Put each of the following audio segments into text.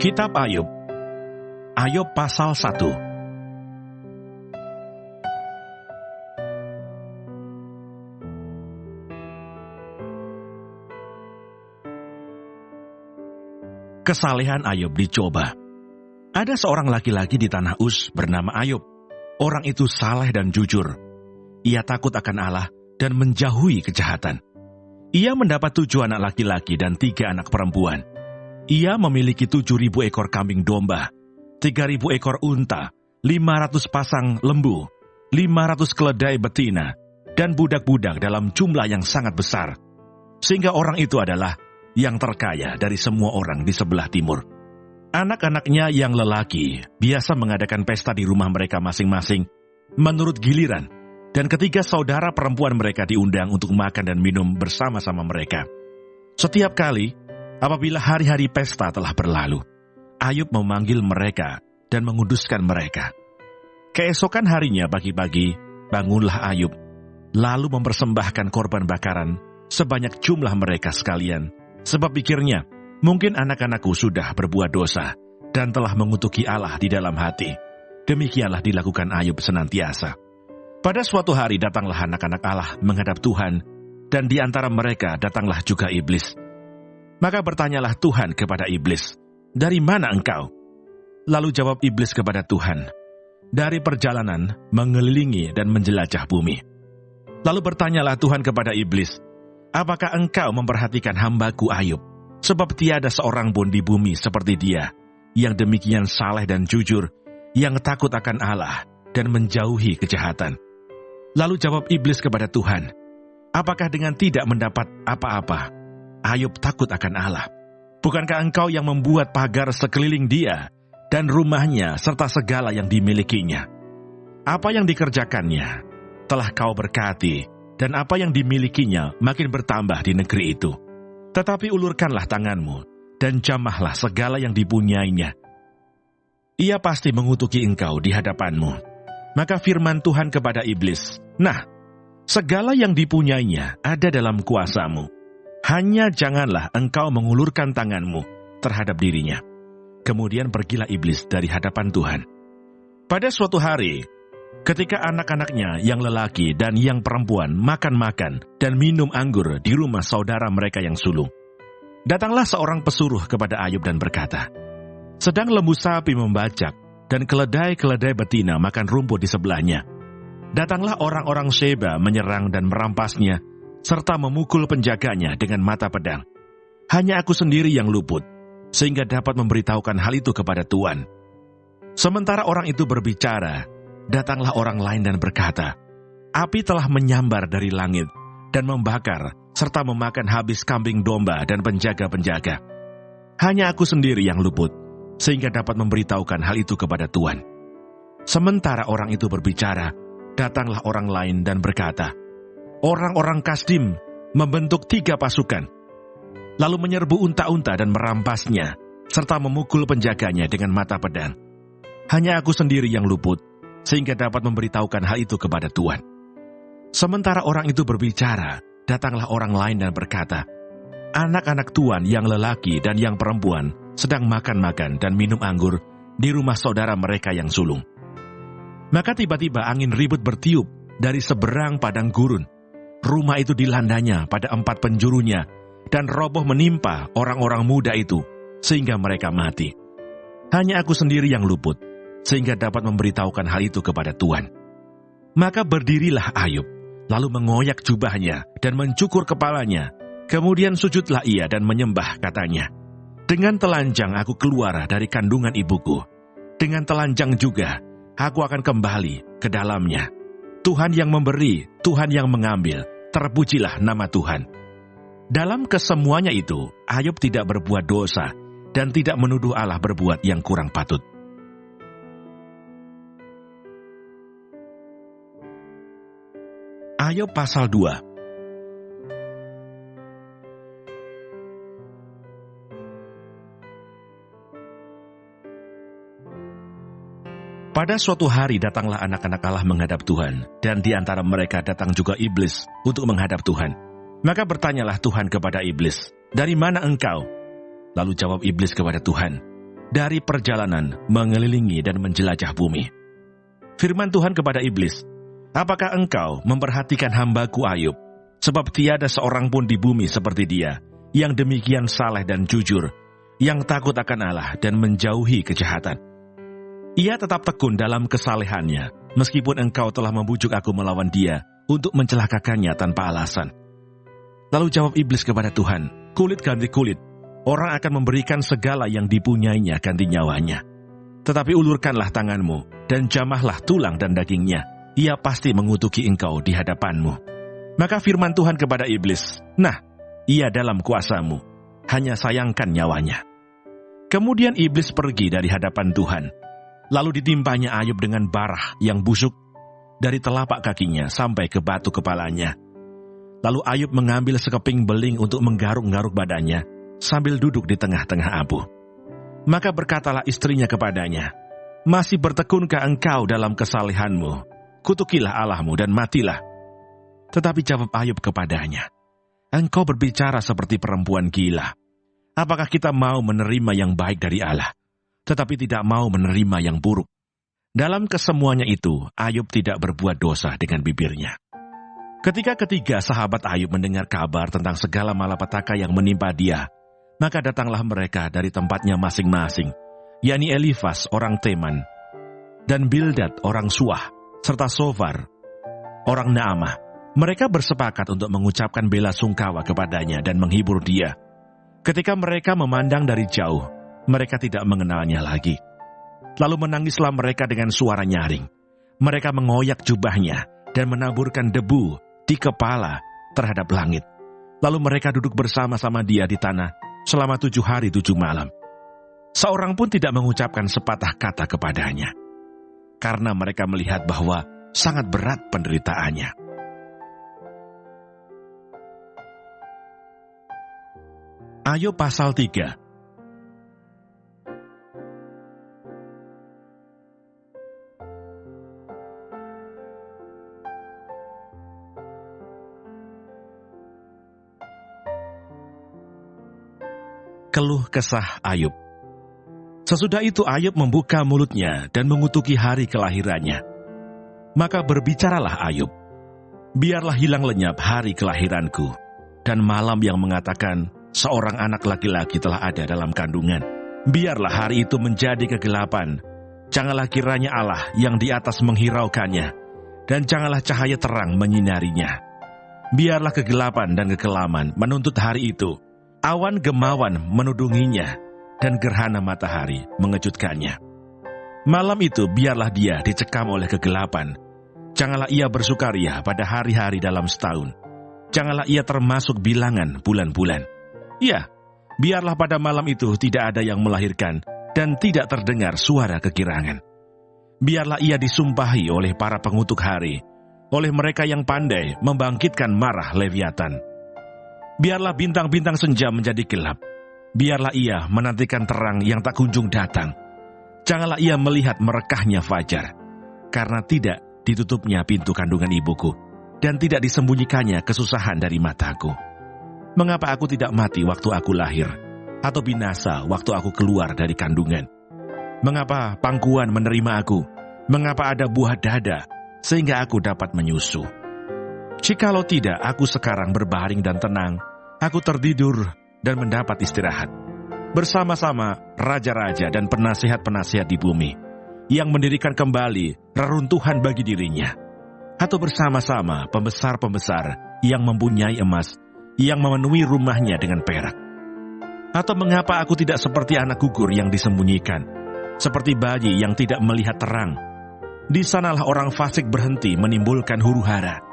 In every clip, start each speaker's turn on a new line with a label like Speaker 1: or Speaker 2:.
Speaker 1: Kitab Ayub. Ayub pasal 1. Kesalehan Ayub dicoba. Ada seorang laki-laki di tanah Uz bernama Ayub. Orang itu saleh dan jujur. Ia takut akan Allah dan menjauhi kejahatan. Ia mendapat 7 anak laki-laki dan 3 anak perempuan. Ia memiliki 7.000 ekor kambing domba, 3.000 ekor unta, 500 pasang lembu, 500 keledai betina, dan budak-budak dalam jumlah yang sangat besar. Sehingga orang itu adalah yang terkaya dari semua orang di sebelah timur. Anak-anaknya yang lelaki biasa mengadakan pesta di rumah mereka masing-masing menurut giliran, dan ketiga saudara perempuan mereka diundang untuk makan dan minum bersama-sama mereka. Setiap kali apabila hari-hari pesta telah berlalu, Ayub memanggil mereka dan menguduskan mereka. Keesokan harinya pagi-pagi, bangunlah Ayub, lalu mempersembahkan korban bakaran sebanyak jumlah mereka sekalian, sebab pikirnya, mungkin anak-anakku sudah berbuat dosa dan telah mengutuki Allah di dalam hati. Demikianlah dilakukan Ayub senantiasa. Pada suatu hari datanglah anak-anak Allah menghadap Tuhan, dan di antara mereka datanglah juga iblis. Maka bertanyalah Tuhan kepada iblis, "Dari mana engkau?" Lalu jawab iblis kepada Tuhan, "Dari perjalanan mengelilingi dan menjelajah bumi." Lalu bertanyalah Tuhan kepada iblis, "Apakah engkau memperhatikan hambaku Ayub? Sebab tiada seorang pun di bumi seperti dia, yang demikian saleh dan jujur, yang takut akan Allah dan menjauhi kejahatan." Lalu jawab iblis kepada Tuhan, "Apakah dengan tidak mendapat apa-apa, Ayub takut akan Allah? Bukankah engkau yang membuat pagar sekeliling dia, dan rumahnya serta segala yang dimilikinya? Apa yang dikerjakannya telah kau berkati, dan apa yang dimilikinya makin bertambah di negeri itu. Tetapi ulurkanlah tanganmu, dan jamahlah segala yang dipunyainya. Ia pasti mengutuki engkau di hadapanmu." Maka firman Tuhan kepada iblis, "Nah, segala yang dipunyainya ada dalam kuasamu. Hanya janganlah engkau mengulurkan tanganmu terhadap dirinya." Kemudian pergilah iblis dari hadapan Tuhan. Pada suatu hari, ketika anak-anaknya yang lelaki dan yang perempuan makan-makan dan minum anggur di rumah saudara mereka yang sulung, datanglah seorang pesuruh kepada Ayub dan berkata, "Sedang lembu sapi membajak dan keledai-keledai betina makan rumput di sebelahnya. Datanglah orang-orang Sheba menyerang dan merampasnya, serta memukul penjaganya dengan mata pedang. Hanya aku sendiri yang luput, sehingga dapat memberitahukan hal itu kepada Tuan." Sementara orang itu berbicara, datanglah orang lain dan berkata, "Api telah menyambar dari langit dan membakar, serta memakan habis kambing domba dan penjaga-penjaga. Hanya aku sendiri yang luput, sehingga dapat memberitahukan hal itu kepada Tuan." Sementara orang itu berbicara, datanglah orang lain dan berkata, "Orang-orang Kasdim membentuk 3 pasukan, lalu menyerbu unta-unta dan merampasnya, serta memukul penjaganya dengan mata pedang. Hanya aku sendiri yang luput, sehingga dapat memberitahukan hal itu kepada Tuan." Sementara orang itu berbicara, datanglah orang lain dan berkata, "Anak-anak Tuan yang lelaki dan yang perempuan sedang makan-makan dan minum anggur di rumah saudara mereka yang sulung." Maka tiba-tiba angin ribut bertiup dari seberang padang gurun. Rumah itu dilandanya pada 4 penjurunya, dan roboh menimpa orang-orang muda itu, sehingga mereka mati. Hanya aku sendiri yang luput, sehingga dapat memberitahukan hal itu kepada Tuan. Maka berdirilah Ayub, lalu mengoyak jubahnya dan mencukur kepalanya. Kemudian sujudlah ia dan menyembah, katanya, "Dengan telanjang aku keluar dari kandungan ibuku. Dengan telanjang juga aku akan kembali ke dalamnya. Tuhan yang memberi, Tuhan yang mengambil, terpujilah nama Tuhan." Dalam kesemuanya itu, Ayub tidak berbuat dosa dan tidak menuduh Allah berbuat yang kurang patut. Ayub pasal 2. Pada suatu hari datanglah anak-anak Allah menghadap Tuhan, dan di antara mereka datang juga iblis untuk menghadap Tuhan. Maka bertanyalah Tuhan kepada iblis, "Dari mana engkau?" Lalu jawab iblis kepada Tuhan, dari perjalanan mengelilingi dan menjelajah bumi. Firman Tuhan kepada iblis, "Apakah engkau memperhatikan hambaku Ayub? Sebab tiada seorang pun di bumi seperti dia, yang demikian saleh dan jujur, yang takut akan Allah dan menjauhi kejahatan. Ia tetap tekun dalam kesalehannya, meskipun engkau telah membujuk aku melawan dia untuk mencelakakannya tanpa alasan." Lalu jawab iblis kepada Tuhan, "Kulit ganti kulit, orang akan memberikan segala yang dipunyainya ganti nyawanya. Tetapi ulurkanlah tanganmu, dan jamahlah tulang dan dagingnya, ia pasti mengutuki engkau di hadapanmu." Maka firman Tuhan kepada iblis, "Nah, ia dalam kuasamu, hanya sayangkan nyawanya." Kemudian iblis pergi dari hadapan Tuhan. Lalu ditimpanya Ayub dengan barah yang busuk dari telapak kakinya sampai ke batu kepalanya. Lalu Ayub mengambil sekeping beling untuk menggaruk-garuk badannya sambil duduk di tengah-tengah abu. Maka berkatalah istrinya kepadanya, "Masih bertekunkah engkau dalam kesalehanmu? Kutukilah Allahmu dan matilah." Tetapi jawab Ayub kepadanya, "Engkau berbicara seperti perempuan gila. Apakah kita mau menerima yang baik dari Allah, tetapi tidak mau menerima yang buruk?" Dalam kesemuanya itu, Ayub tidak berbuat dosa dengan bibirnya. Ketika ketiga sahabat Ayub mendengar kabar tentang segala malapetaka yang menimpa dia, maka datanglah mereka dari tempatnya masing-masing, yakni Elifas orang Teman, dan Bildad orang Suah, serta Sofar orang Naamah. Mereka bersepakat untuk mengucapkan bela sungkawa kepadanya dan menghibur dia. Ketika mereka memandang dari jauh, mereka tidak mengenalnya lagi. Lalu menangislah mereka dengan suara nyaring. Mereka mengoyak jubahnya dan menaburkan debu di kepala terhadap langit. Lalu mereka duduk bersama-sama dia di tanah selama 7 hari 7 malam. Seorang pun tidak mengucapkan sepatah kata kepadanya, karena mereka melihat bahwa sangat berat penderitaannya. Ayub pasal 3. Keluh kesah Ayub. Sesudah itu Ayub membuka mulutnya dan mengutuki hari kelahirannya. Maka berbicaralah Ayub, "Biarlah hilang lenyap hari kelahiranku, dan malam yang mengatakan, seorang anak laki-laki telah ada dalam kandungan. Biarlah hari itu menjadi kegelapan. Janganlah kiranya Allah yang di atas menghiraukannya, dan janganlah cahaya terang menyinarinya. Biarlah kegelapan dan kekelaman menuntut hari itu. Awan gemawan menudunginya, dan gerhana matahari mengejutkannya. Malam itu biarlah dia dicekam oleh kegelapan. Janganlah ia bersukaria pada hari-hari dalam setahun. Janganlah ia termasuk bilangan bulan-bulan. Ya, biarlah pada malam itu tidak ada yang melahirkan, dan tidak terdengar suara kegirangan. Biarlah ia disumpahi oleh para pengutuk hari, oleh mereka yang pandai membangkitkan marah Leviatan. Biarlah bintang-bintang senja menjadi gelap. Biarlah ia menantikan terang yang tak kunjung datang. Janganlah ia melihat merekahnya fajar, karena tidak ditutupnya pintu kandungan ibuku, dan tidak disembunyikannya kesusahan dari mataku. Mengapa aku tidak mati waktu aku lahir, atau binasa waktu aku keluar dari kandungan? Mengapa pangkuan menerima aku? Mengapa ada buah dada, sehingga aku dapat menyusu? Jikalau tidak, aku sekarang berbaring dan tenang, aku tertidur dan mendapat istirahat, bersama-sama raja-raja dan penasihat-penasihat di bumi, yang mendirikan kembali reruntuhan bagi dirinya, atau bersama-sama pembesar-pembesar yang mempunyai emas, yang memenuhi rumahnya dengan perak. Atau mengapa aku tidak seperti anak gugur yang disembunyikan, seperti bayi yang tidak melihat terang? Di sanalah orang fasik berhenti menimbulkan huru-hara.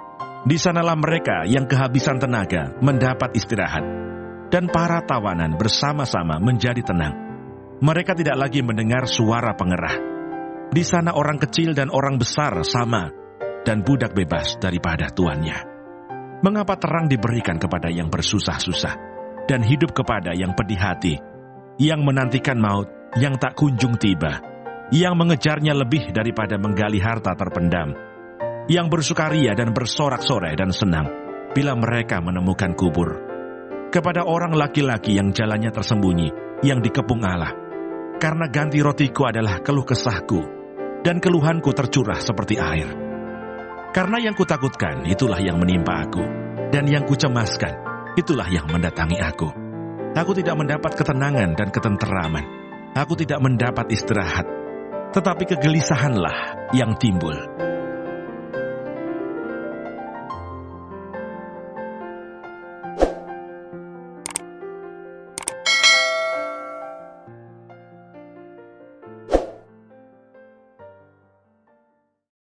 Speaker 1: Di sanalah mereka yang kehabisan tenaga mendapat istirahat, dan para tawanan bersama-sama menjadi tenang. Mereka tidak lagi mendengar suara pengerah. Di sana orang kecil dan orang besar sama, dan budak bebas daripada tuannya. Mengapa terang diberikan kepada yang bersusah-susah, dan hidup kepada yang pedih hati, yang menantikan maut yang tak kunjung tiba, yang mengejarnya lebih daripada menggali harta terpendam, yang bersukaria dan bersorak-sorai dan senang bila mereka menemukan kubur. Kepada orang laki-laki yang jalannya tersembunyi, yang dikepung Allah, karena ganti rotiku adalah keluh kesahku, dan keluhanku tercurah seperti air. Karena yang kutakutkan, itulah yang menimpa aku, dan yang kucemaskan, itulah yang mendatangi aku. Aku tidak mendapat ketenangan dan ketenteraman. Aku tidak mendapat istirahat, tetapi kegelisahanlah yang timbul.